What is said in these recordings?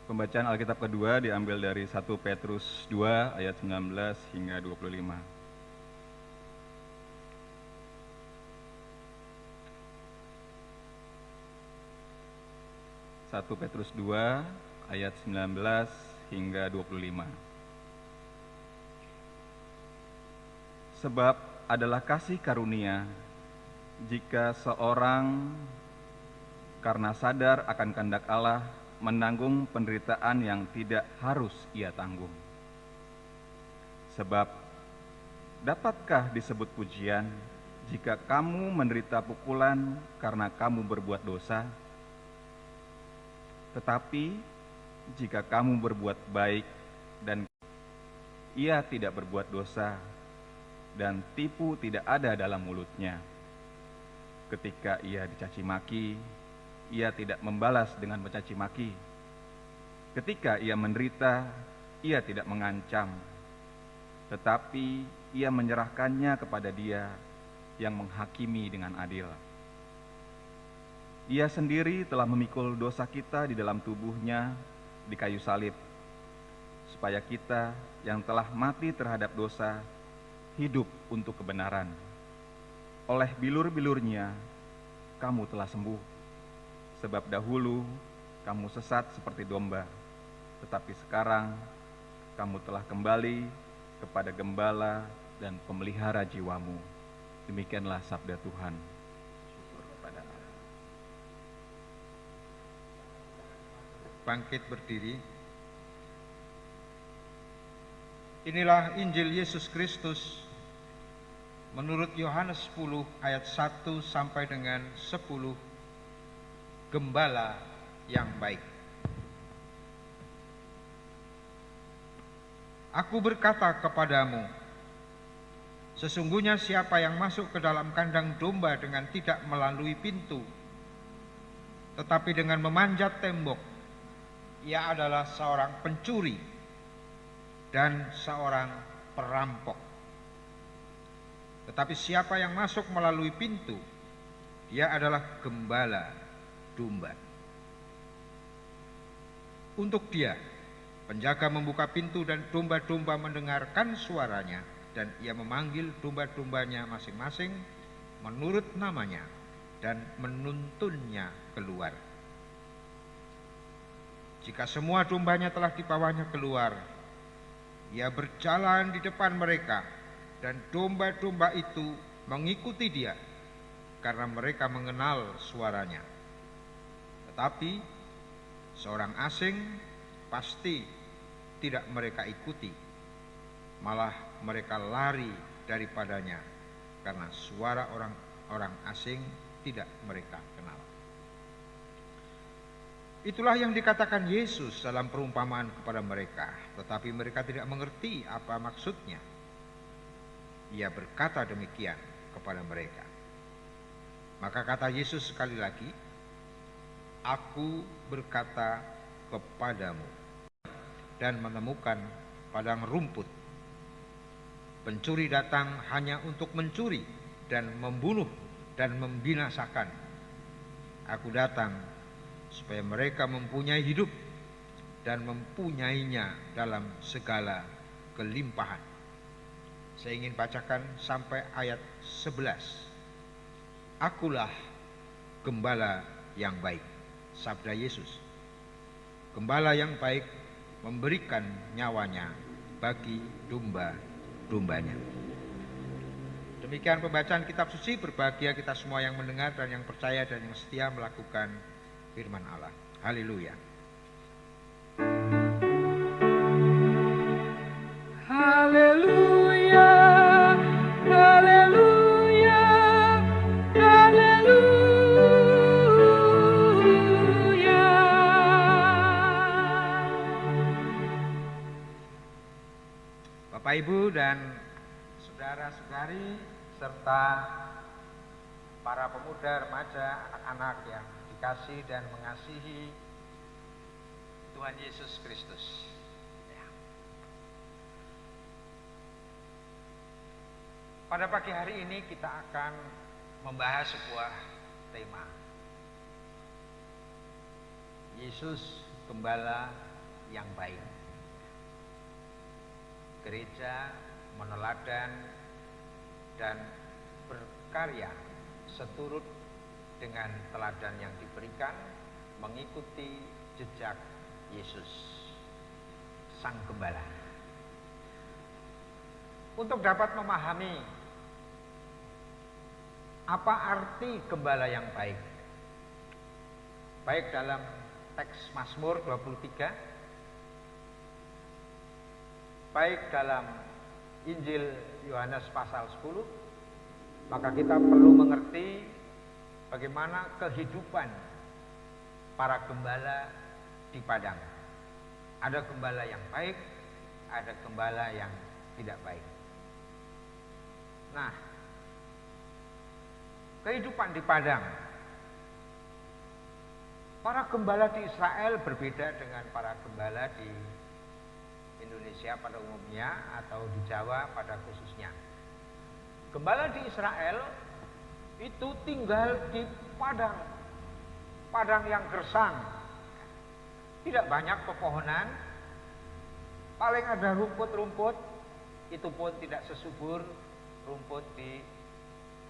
Pembacaan Alkitab kedua diambil dari 1 Petrus 2 ayat 19 hingga 25. Satu Petrus 2 ayat 19 hingga 25. Sebab adalah kasih karunia jika seorang karena sadar akan kehendak Allah menanggung penderitaan yang tidak harus ia tanggung. Sebab dapatkah disebut pujian jika kamu menderita pukulan karena kamu berbuat dosa? Tetapi jika kamu berbuat baik dan ia tidak berbuat dosa dan tipu tidak ada dalam mulutnya, ketika ia dicaci maki, ia tidak membalas dengan mencaci maki. Ketika ia menderita, ia tidak mengancam, tetapi ia menyerahkannya kepada Dia yang menghakimi dengan adil. Ia sendiri telah memikul dosa kita di dalam tubuhnya di kayu salib, supaya kita yang telah mati terhadap dosa hidup untuk kebenaran. Oleh bilur-bilurnya kamu telah sembuh. Sebab dahulu kamu sesat seperti domba, tetapi sekarang kamu telah kembali kepada gembala dan pemelihara jiwamu. Demikianlah sabda Tuhan. Syukur kepada Allah. Bangkit berdiri. Inilah Injil Yesus Kristus menurut Yohanes 10 ayat 1 sampai dengan 10. Gembala yang baik. Aku berkata kepadamu, sesungguhnya siapa yang masuk ke dalam kandang domba dengan tidak melalui pintu, tetapi dengan memanjat tembok, ia adalah seorang pencuri dan seorang perampok. Tetapi siapa yang masuk melalui pintu, dia adalah gembala domba. Untuk dia, penjaga membuka pintu dan domba-domba mendengarkan suaranya, dan ia memanggil domba-dombanya masing-masing menurut namanya dan menuntunnya keluar. Jika semua dombanya telah dibawanya keluar, ia berjalan di depan mereka, dan domba-domba itu mengikuti dia karena mereka mengenal suaranya. Tetapi seorang asing pasti tidak mereka ikuti, malah mereka lari daripadanya karena suara orang asing tidak mereka kenal. Itulah yang dikatakan Yesus dalam perumpamaan kepada mereka, tetapi mereka tidak mengerti apa maksudnya. Ia berkata demikian kepada mereka. Maka kata Yesus sekali lagi, Aku berkata kepadamu, dan menemukan padang rumput. Pencuri datang hanya untuk mencuri dan membunuh dan membinasakan. Aku datang supaya mereka mempunyai hidup dan mempunyainya dalam segala kelimpahan. Saya ingin bacakan sampai ayat 11. Akulah gembala yang baik. Sabda Yesus. Gembala yang baik memberikan nyawanya bagi domba-dombanya. Demikian pembacaan kitab suci. Berbahagia kita semua yang mendengar dan yang percaya dan yang setia melakukan firman Allah. Haleluya. Haleluya. Haleluya. Haleluya. Bapak Ibu dan saudara-saudari serta para pemuda, remaja, anak-anak yang dikasih dan mengasihi Tuhan Yesus Kristus. Pada pagi hari ini kita akan membahas sebuah tema. Yesus Gembala yang baik. Gereja meneladan dan berkarya seturut dengan teladan yang diberikan, mengikuti jejak Yesus, Sang Gembala. Untuk dapat memahami apa arti gembala yang baik, baik dalam teks Mazmur 23, baik dalam Injil Yohanes pasal 10, maka kita perlu mengerti bagaimana kehidupan para gembala di padang. Ada gembala yang baik, ada gembala yang tidak baik. Nah, kehidupan di padang. Para gembala di Israel berbeda dengan para gembala di Indonesia pada umumnya atau di Jawa pada khususnya. Gembala di Israel itu tinggal di padang, padang yang gersang, tidak banyak pepohonan, paling ada rumput-rumput, itu pun tidak sesubur rumput di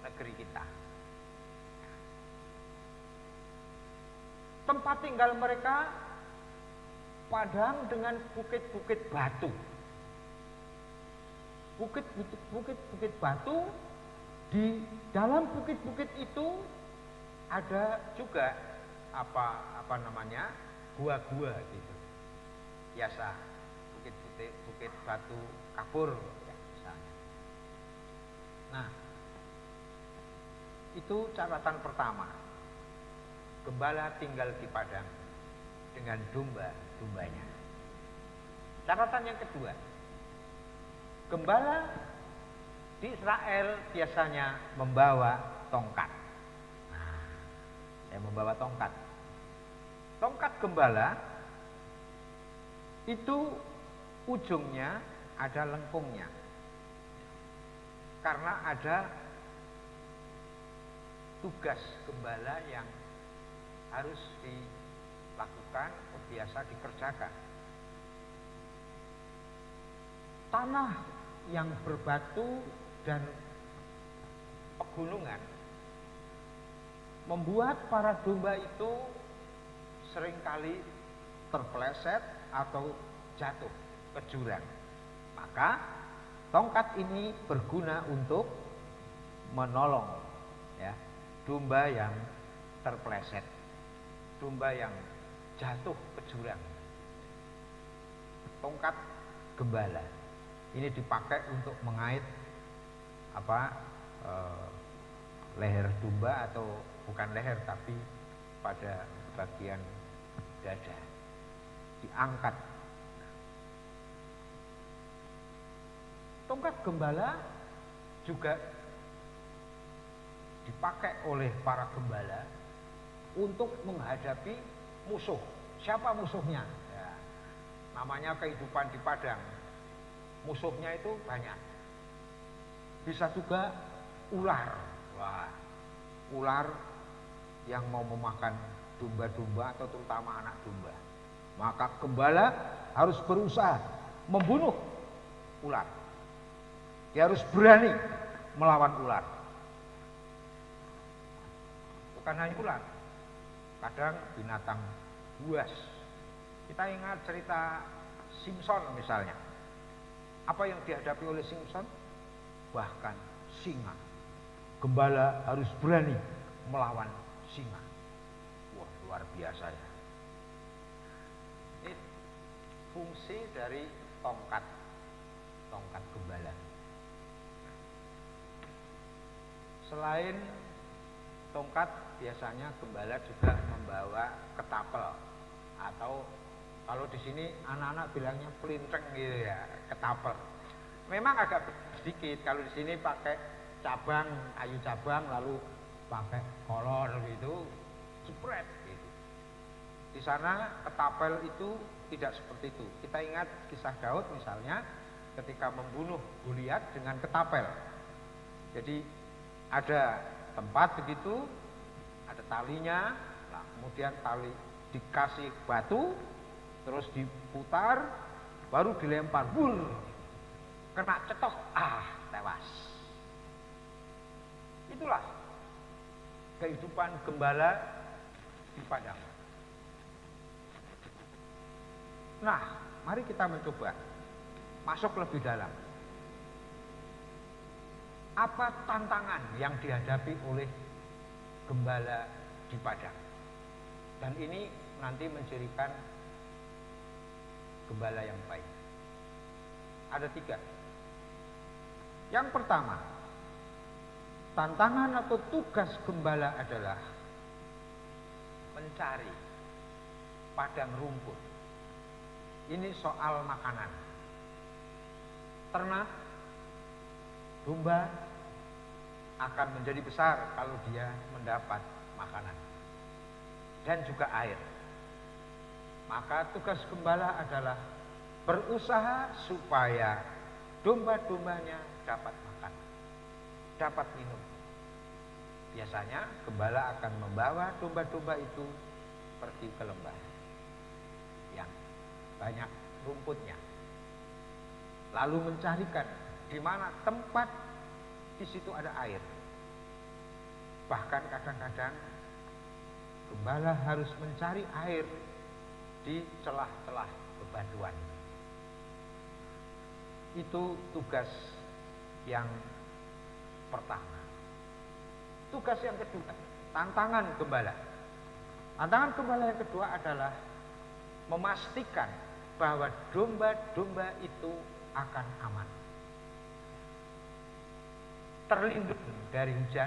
negeri kita. Tempat tinggal mereka padang dengan bukit-bukit batu. Bukit-bukit batu, di dalam bukit-bukit itu ada juga gua-gua gitu. Biasa bukit batu kapur ya, misalnya. Nah, itu catatan pertama. Gembala tinggal di padang dengan domba-dombanya. Catatan yang kedua, gembala di Israel biasanya membawa tongkat. Nah, saya membawa tongkat. Tongkat gembala itu ujungnya ada lengkungnya. Karena ada tugas gembala yang harus dilakukan, biasa dikerjakan. Tanah yang berbatu dan pegunungan membuat para domba itu seringkali terpeleset atau jatuh ke jurang. Maka tongkat ini berguna untuk menolong ya, domba yang terpeleset, domba yang jatuh ke jurang. Tongkat gembala ini dipakai untuk mengait leher domba, atau bukan leher tapi pada bagian dada, diangkat. Tongkat gembala juga dipakai oleh para gembala untuk menghadapi musuh. Siapa musuhnya? Ya, namanya kehidupan di padang. Musuhnya itu banyak. Bisa juga ular. Wah, ular yang mau memakan domba-domba atau terutama anak domba. Maka gembala harus berusaha membunuh ular. Dia harus berani melawan ular. Bukan hanya ular, kadang binatang buas. Kita ingat cerita Simpson misalnya. Apa yang dihadapi oleh Simpson? Bahkan singa. Gembala harus berani melawan singa. Wah, luar biasa ya. Ini fungsi dari tongkat gembala. Selain tongkat, biasanya gembala juga membawa ketapel, atau kalau di sini anak-anak bilangnya pelinteng gitu ya, ketapel. Memang agak sedikit, kalau di sini pakai cabang, kayu cabang, lalu pakai kolor gitu, jepret gitu. Di sana ketapel itu tidak seperti itu. Kita ingat kisah Daud misalnya, ketika membunuh Goliat dengan ketapel. Jadi ada tempat begitu, ada talinya, nah, kemudian tali dikasih batu, terus diputar, baru dilempar, kena cetok, tewas. Itulah kehidupan gembala di padang. Nah, mari kita mencoba masuk lebih dalam. Apa tantangan yang dihadapi oleh gembala di padang? Dan ini nanti mencirikan gembala yang baik. Ada 3. Yang pertama, tantangan atau tugas gembala adalah mencari padang rumput. Ini soal makanan. Ternak, domba akan menjadi besar kalau dia mendapat makanan dan juga air. Maka tugas gembala adalah berusaha supaya domba-dombanya dapat makan, dapat minum. Biasanya gembala akan membawa domba-domba itu pergi ke lembah yang banyak rumputnya, lalu mencarikan di mana tempat di situ ada air. Bahkan kadang-kadang gembala harus mencari air di celah-celah bebatuan. Itu tugas yang pertama. Tugas yang kedua, tantangan gembala. Tantangan gembala yang kedua adalah memastikan bahwa domba-domba itu akan aman, terlindung dari hujan.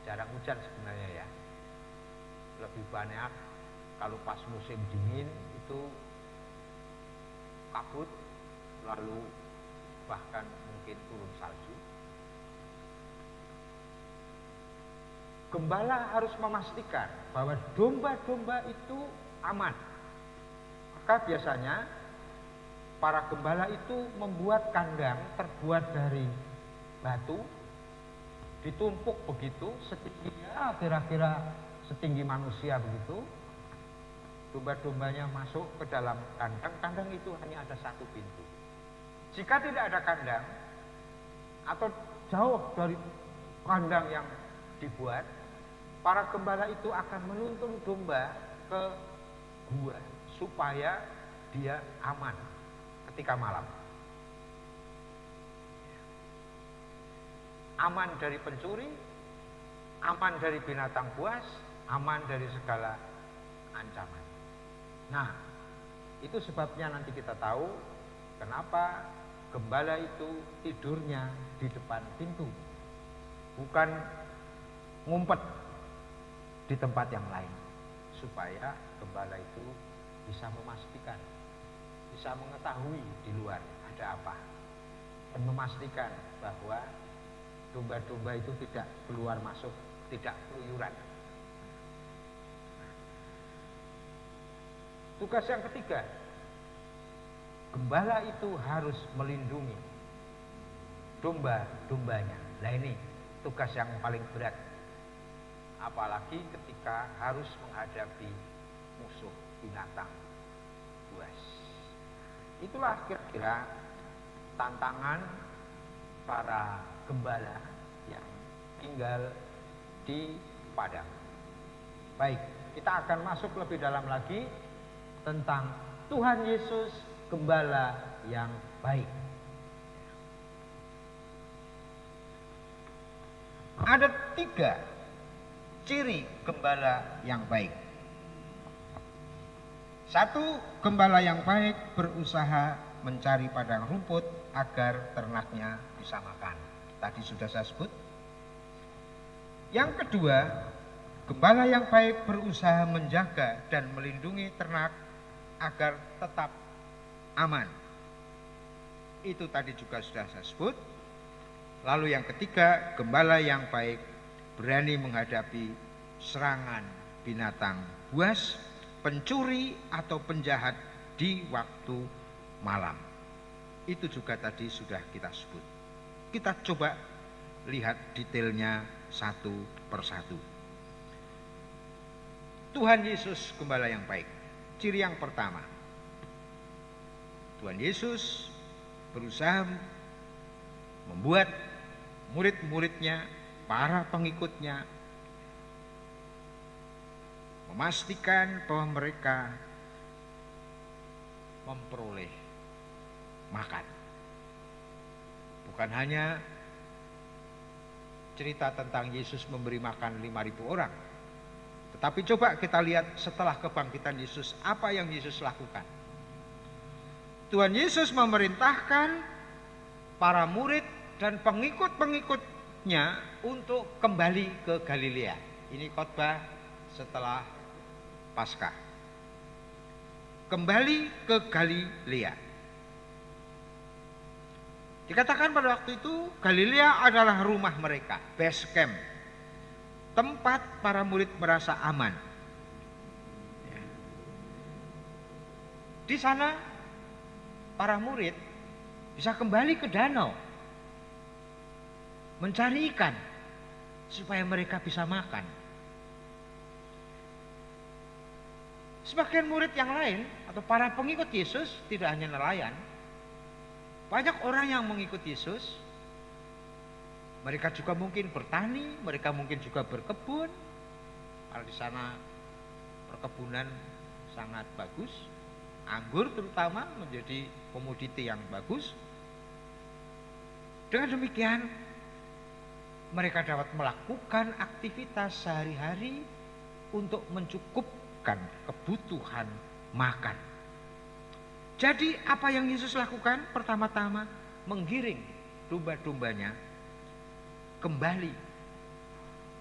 Jarang hujan sebenarnya ya, lebih banyak kalau pas musim dingin itu kabut, lalu bahkan mungkin turun salju. Gembala harus memastikan bahwa domba-domba itu aman. Maka biasanya para gembala itu membuat kandang terbuat dari batu, ditumpuk begitu setingginya kira-kira setinggi manusia begitu. Domba-dombanya masuk ke dalam kandang. Kandang itu hanya ada 1 pintu. Jika tidak ada kandang atau jauh dari kandang yang dibuat, para gembala itu akan menuntun domba ke gua supaya dia aman ketika malam. Aman dari pencuri, aman dari binatang buas, aman dari segala ancaman. Nah, itu sebabnya nanti kita tahu kenapa gembala itu tidurnya di depan pintu, bukan ngumpet di tempat yang lain, supaya gembala itu bisa memastikan, bisa mengetahui di luar ada apa, dan memastikan bahwa domba-domba itu tidak keluar masuk, tidak keluyuran. Tugas yang ketiga, gembala itu harus melindungi domba-dombanya. Nah, ini tugas yang paling berat, apalagi ketika harus menghadapi musuh binatang buas. Itulah kira-kira tantangan para gembala yang tinggal di padang. Baik, kita akan masuk lebih dalam lagi tentang Tuhan Yesus gembala yang baik. Ada 3 ciri gembala yang baik. 1, gembala yang baik berusaha mencari padang rumput agar ternaknya bisa makan. Tadi sudah saya sebut. Yang kedua, gembala yang baik berusaha menjaga dan melindungi ternak agar tetap aman. Itu tadi juga sudah saya sebut. Lalu yang ketiga, gembala yang baik berani menghadapi serangan binatang buas, pencuri atau penjahat di waktu malam. Itu juga tadi sudah kita sebut. Kita coba lihat detailnya satu persatu. Tuhan Yesus gembala yang baik. ciri yang pertama. Tuhan Yesus berusaha membuat murid-muridnya, para pengikutnya, memastikan bahwa mereka memperoleh makan. Bukan hanya cerita tentang Yesus memberi makan 5.000 orang, tetapi coba kita lihat setelah kebangkitan Yesus, apa yang Yesus lakukan. Tuhan Yesus memerintahkan para murid dan pengikut-pengikutnya untuk kembali ke Galilea. Ini khotbah setelah Paskah. Kembali ke Galilea. Dikatakan pada waktu itu Galilea adalah rumah mereka, base camp, tempat para murid merasa aman. Di sana para murid bisa kembali ke danau, mencari ikan supaya mereka bisa makan. Sebagian murid yang lain atau para pengikut Yesus tidak hanya nelayan, banyak orang yang mengikut Yesus. Mereka juga mungkin bertani, mereka mungkin juga berkebun. Kalau di sana perkebunan sangat bagus, anggur terutama menjadi komoditi yang bagus. Dengan demikian mereka dapat melakukan aktivitas sehari-hari untuk mencukupkan kebutuhan makan. Jadi apa yang Yesus lakukan? Pertama-tama menggiring domba-dombanya kembali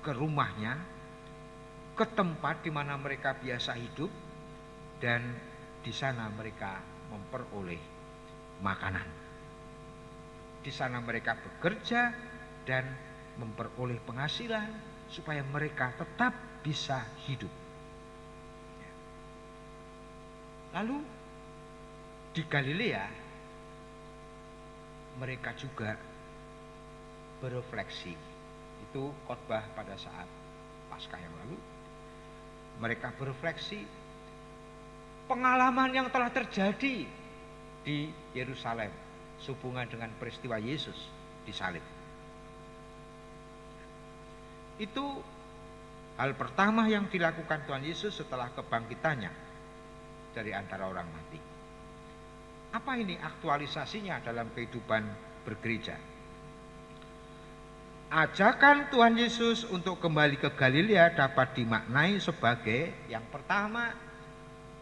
ke rumahnya, ke tempat di mana mereka biasa hidup, dan di sana mereka memperoleh makanan. Di sana mereka bekerja dan memperoleh penghasilan supaya mereka tetap bisa hidup. Lalu di Galilea mereka juga berefleksi. Itu khotbah pada saat Paskah yang lalu. Mereka berefleksi pengalaman yang telah terjadi di Yerusalem sehubungan dengan peristiwa Yesus disalib. Itu hal pertama yang dilakukan Tuhan Yesus setelah kebangkitannya dari antara orang mati. Apa ini aktualisasinya dalam kehidupan bergereja? Ajakan Tuhan Yesus untuk kembali ke Galilea dapat dimaknai sebagai yang pertama,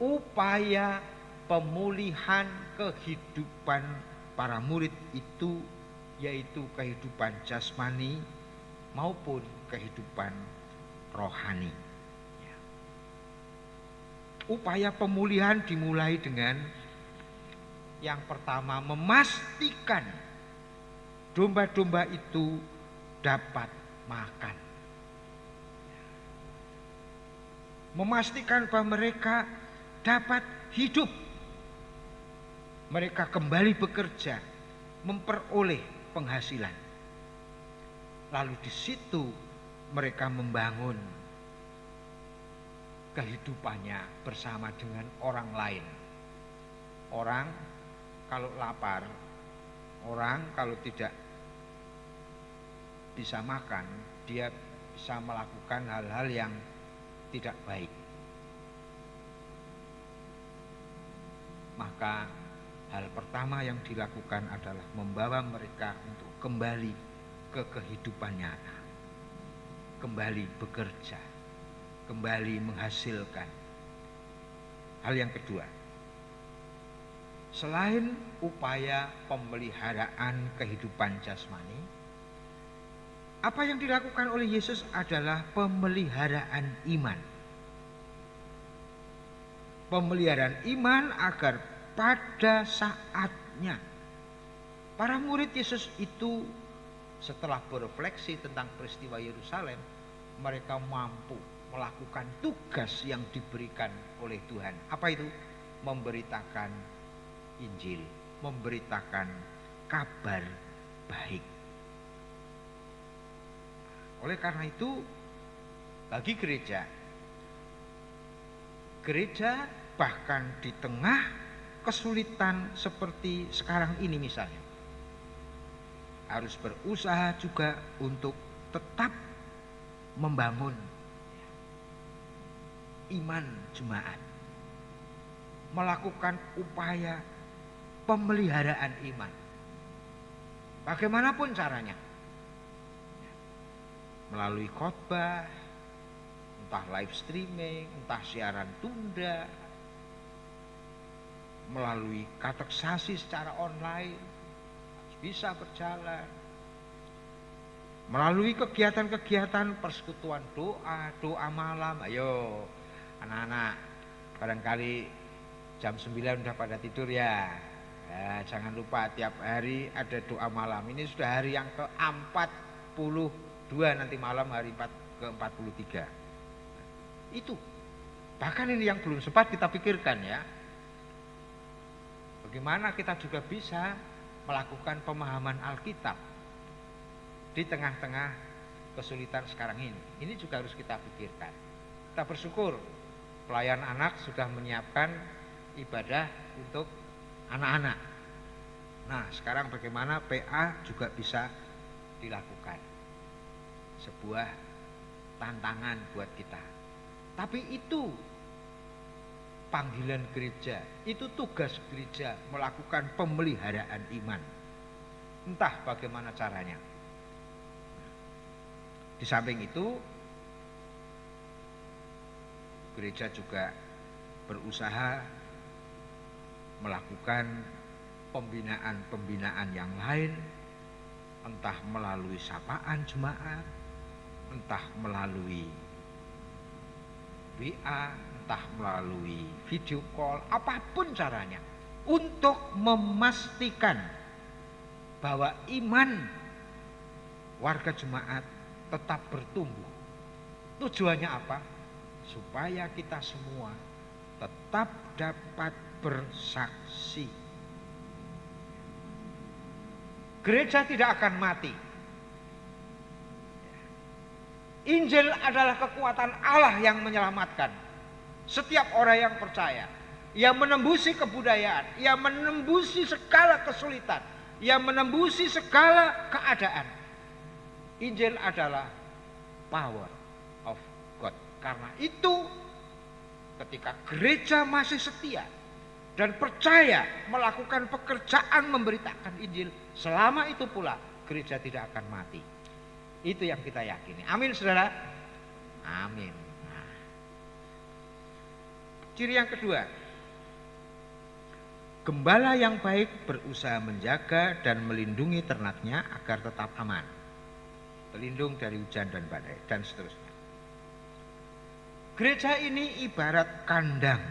upaya pemulihan kehidupan para murid itu, yaitu kehidupan jasmani maupun kehidupan rohani. Upaya pemulihan dimulai dengan yang pertama, memastikan domba-domba itu dapat makan. Memastikan bahwa mereka dapat hidup. Mereka kembali bekerja, memperoleh penghasilan. Lalu di situ mereka membangun kehidupannya bersama dengan orang lain. Orang kalau lapar, orang kalau tidak bisa makan, dia bisa melakukan hal-hal yang tidak baik. Maka hal pertama yang dilakukan adalah membawa mereka untuk kembali ke kehidupan nyata, kembali bekerja, kembali menghasilkan. Hal yang kedua, selain upaya pemeliharaan kehidupan jasmani, apa yang dilakukan oleh Yesus adalah pemeliharaan iman. Pemeliharaan iman agar pada saatnya para murid Yesus itu setelah berefleksi tentang peristiwa Yerusalem, mereka mampu melakukan tugas yang diberikan oleh Tuhan. Apa itu? Memberitakan Injil, memberitakan kabar baik. Oleh karena itu, bagi gereja bahkan di tengah kesulitan seperti sekarang ini misalnya, harus berusaha juga untuk tetap membangun iman jemaat, melakukan upaya pemeliharaan iman bagaimanapun caranya, melalui khotbah, entah live streaming, entah siaran tunda, melalui kateksasi secara online bisa berjalan, melalui kegiatan-kegiatan persekutuan doa malam. Ayo anak-anak, barangkali jam 9 udah pada tidur ya. Jangan lupa tiap hari ada doa malam. Ini sudah hari yang ke-42 nanti malam, hari ke-43. Itu bahkan ini yang belum sempat kita pikirkan ya. Bagaimana kita juga bisa melakukan pemahaman Alkitab di tengah-tengah kesulitan sekarang ini. Ini juga harus kita pikirkan. Kita bersyukur pelayan anak sudah menyiapkan ibadah untuk anak-anak. Nah, sekarang bagaimana PA juga bisa dilakukan. Sebuah tantangan buat kita. Tapi itu panggilan gereja, itu tugas gereja melakukan pemeliharaan iman. Entah bagaimana caranya. Di samping itu, gereja juga berusaha melakukan pembinaan-pembinaan yang lain, entah melalui sapaan jemaat, entah melalui WA, entah melalui video call, apapun caranya, untuk memastikan bahwa iman warga jemaat tetap bertumbuh. Tujuannya apa? Supaya kita semua tetap dapat bersaksi. Gereja tidak akan mati. Injil adalah kekuatan Allah yang menyelamatkan setiap orang yang percaya. Ia menembusi kebudayaan, ia menembusi segala kesulitan, ia menembusi segala keadaan. Injil adalah power of God. Karena itu, ketika gereja masih setia dan percaya melakukan pekerjaan memberitakan Injil, selama itu pula gereja tidak akan mati. Itu yang kita yakini. Amin, saudara. Amin. Nah. Ciri yang kedua, gembala yang baik berusaha menjaga dan melindungi ternaknya agar tetap aman, terlindung dari hujan dan badai dan seterusnya. Gereja ini ibarat kandang,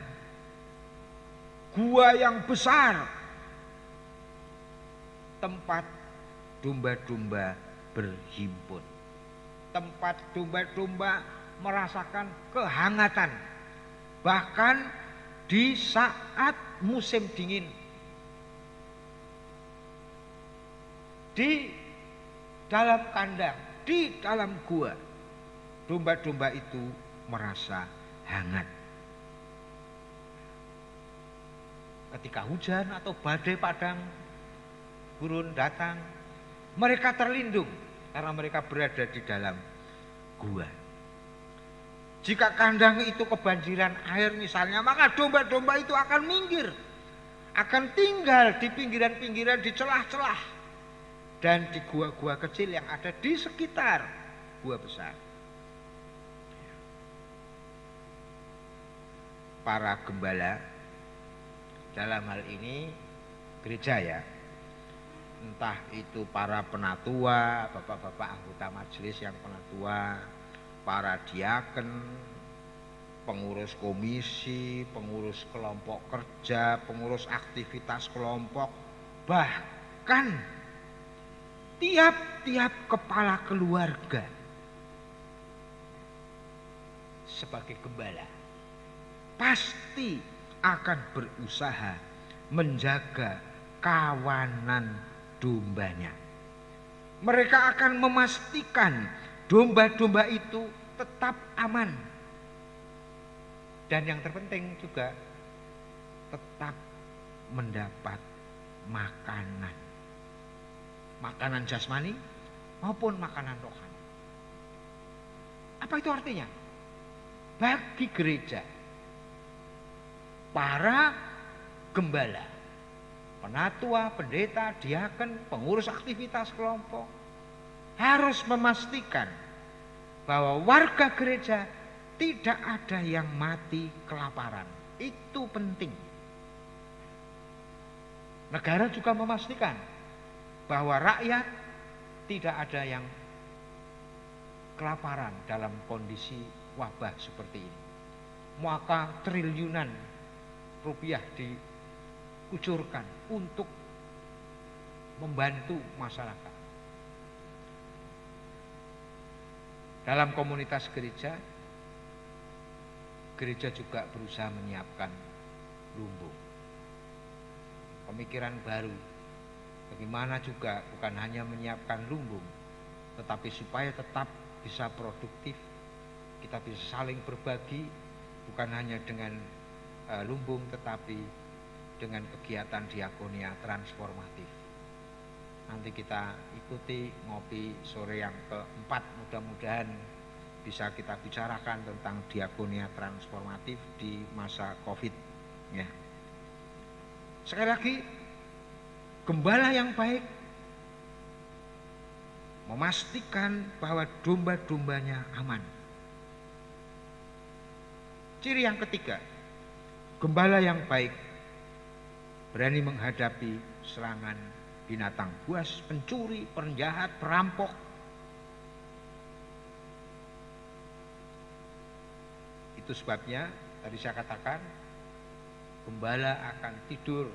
gua yang besar, tempat domba-domba berhimpun, tempat domba-domba merasakan kehangatan, bahkan di saat musim dingin. Di dalam kandang, di dalam gua, domba-domba itu merasa hangat. Ketika hujan atau badai padang gurun datang, mereka terlindung karena mereka berada di dalam gua. Jika kandang itu kebanjiran air misalnya, maka domba-domba itu akan minggir, akan tinggal di pinggiran-pinggiran, di celah-celah, dan di gua-gua kecil yang ada di sekitar gua besar. Para gembala, dalam hal ini gereja ya, entah itu para penatua, bapak-bapak anggota majelis yang penatua, para diaken, pengurus komisi, pengurus kelompok kerja, pengurus aktivitas kelompok, bahkan tiap-tiap kepala keluarga sebagai gembala pasti akan berusaha menjaga kawanan dombanya. Mereka akan memastikan domba-domba itu tetap aman. Dan yang terpenting juga, tetap mendapat makanan. Makanan jasmani maupun makanan rohani. Apa itu artinya? Bagi gereja, para gembala, penatua, pendeta, diaken, pengurus aktivitas kelompok harus memastikan bahwa warga gereja tidak ada yang mati kelaparan. Itu penting. Negara juga memastikan bahwa rakyat tidak ada yang kelaparan dalam kondisi wabah seperti ini. Maka triliunan rupiah dikucurkan untuk membantu masyarakat. Dalam komunitas gereja, gereja juga berusaha menyiapkan lumbung. Pemikiran baru, bagaimana juga bukan hanya menyiapkan lumbung, tetapi supaya tetap bisa produktif, kita bisa saling berbagi, bukan hanya dengan lumbung, tetapi dengan kegiatan diakonia transformatif. Nanti kita ikuti ngopi sore yang keempat, mudah-mudahan bisa kita bicarakan tentang diakonia transformatif di masa COVID. Ya. Sekali lagi, gembala yang baik memastikan bahwa domba-dombanya aman. Ciri yang ketiga, gembala yang baik berani menghadapi serangan binatang buas, pencuri, penjahat, perampok. Itu sebabnya tadi saya katakan gembala akan tidur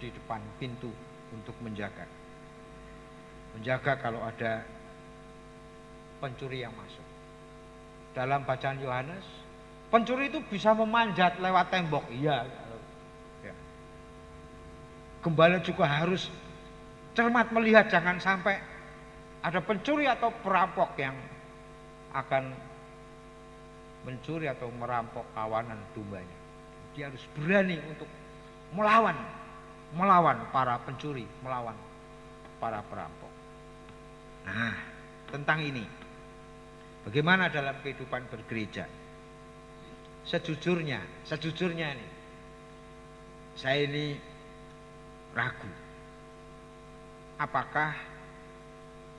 di depan pintu untuk menjaga. Menjaga kalau ada pencuri yang masuk. Dalam bacaan Yohanes, pencuri itu bisa memanjat lewat tembok. Iya. Ya. Gembala juga harus cermat melihat, jangan sampai ada pencuri atau perampok yang akan mencuri atau merampok kawanan dombanya. Dia harus berani untuk melawan para pencuri, melawan para perampok. Nah, tentang ini, bagaimana dalam kehidupan bergereja? Sejujurnya ini, saya ini ragu. Apakah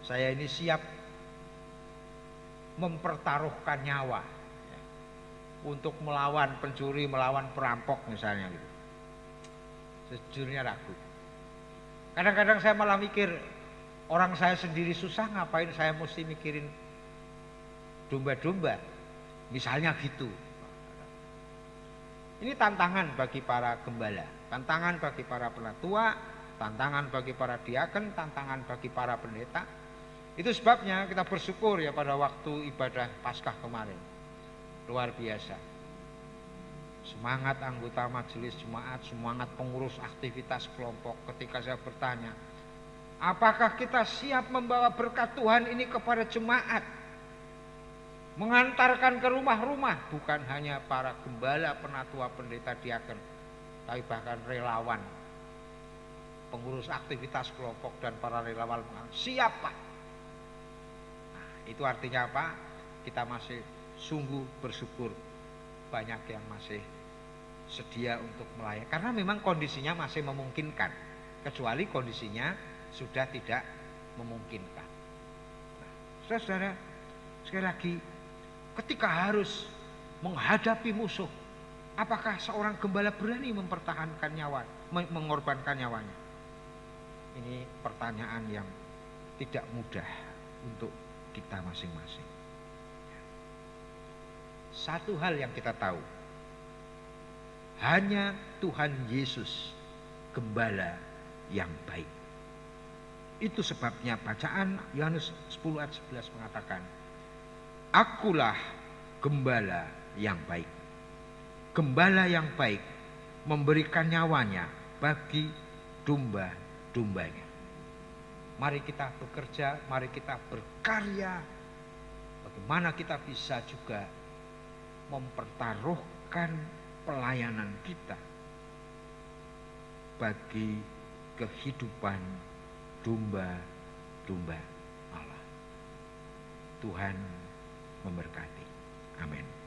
saya ini siap mempertaruhkan nyawa untuk melawan pencuri, melawan perampok misalnya gitu. Sejujurnya ragu. Kadang-kadang saya malah mikir, orang saya sendiri susah, ngapain saya mesti mikirin domba-domba, misalnya gitu. Ini tantangan bagi para gembala, tantangan bagi para penatua, tantangan bagi para diaken, tantangan bagi para pendeta. Itu sebabnya kita bersyukur ya pada waktu ibadah Paskah kemarin. Luar biasa. Semangat anggota majelis jemaat, semangat pengurus aktivitas kelompok ketika saya bertanya, apakah kita siap membawa berkat Tuhan ini kepada jemaat? Mengantarkan ke rumah-rumah, bukan hanya para gembala, penatua, pendeta, diaken, tapi bahkan relawan, pengurus aktivitas kelompok dan para relawan. Siap Pak. Nah, itu artinya apa? Kita masih sungguh bersyukur, banyak yang masih sedia untuk melayani. Karena memang kondisinya masih memungkinkan, kecuali kondisinya sudah tidak memungkinkan. Nah, saudara-saudara, sekali lagi, ketika harus menghadapi musuh, apakah seorang gembala berani mempertahankan nyawa, mengorbankan nyawanya? Ini pertanyaan yang tidak mudah untuk kita masing-masing. Satu hal yang kita tahu, hanya Tuhan Yesus gembala yang baik. Itu sebabnya bacaan Yohanes 10 ayat 11 mengatakan, akulah gembala yang baik. Gembala yang baik memberikan nyawanya bagi domba-dombanya. Mari kita bekerja, mari kita berkarya. Bagaimana kita bisa juga mempertaruhkan pelayanan kita bagi kehidupan domba-domba Allah. Tuhan memberkati. Amin.